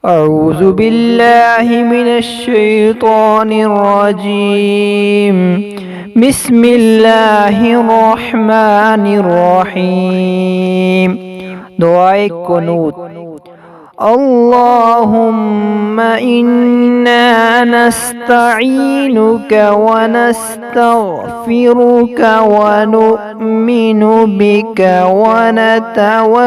أعوذ بالله من الشيطان الرجيم. بسم الله الرحمن الرحيم. دعاء قنوت. اللهم إنا نستعينك ونستغفرك ونؤمن بك ونتوكل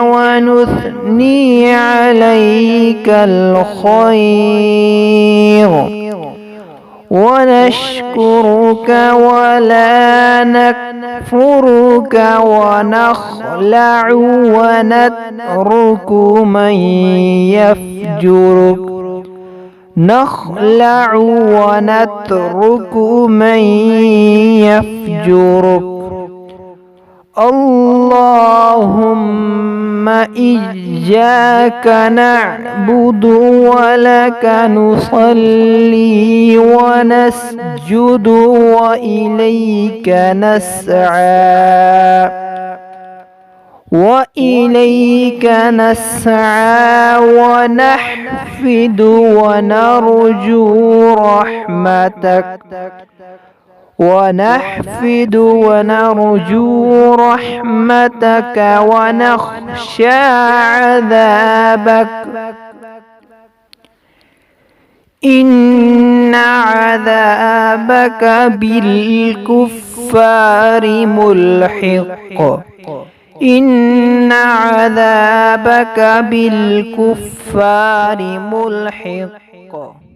ونثني عليك الخير ونشكرك ولا نكفرك ونخلع ونترك من يفجرك اللهم إياك نعبد ولك نصلي ونسجد وإليك نسعى ونحفد ونرجو رحمتك ونخشى عذابك. إن عذابك بالكفار ملحق. إن عذابك بالكفار ملحق.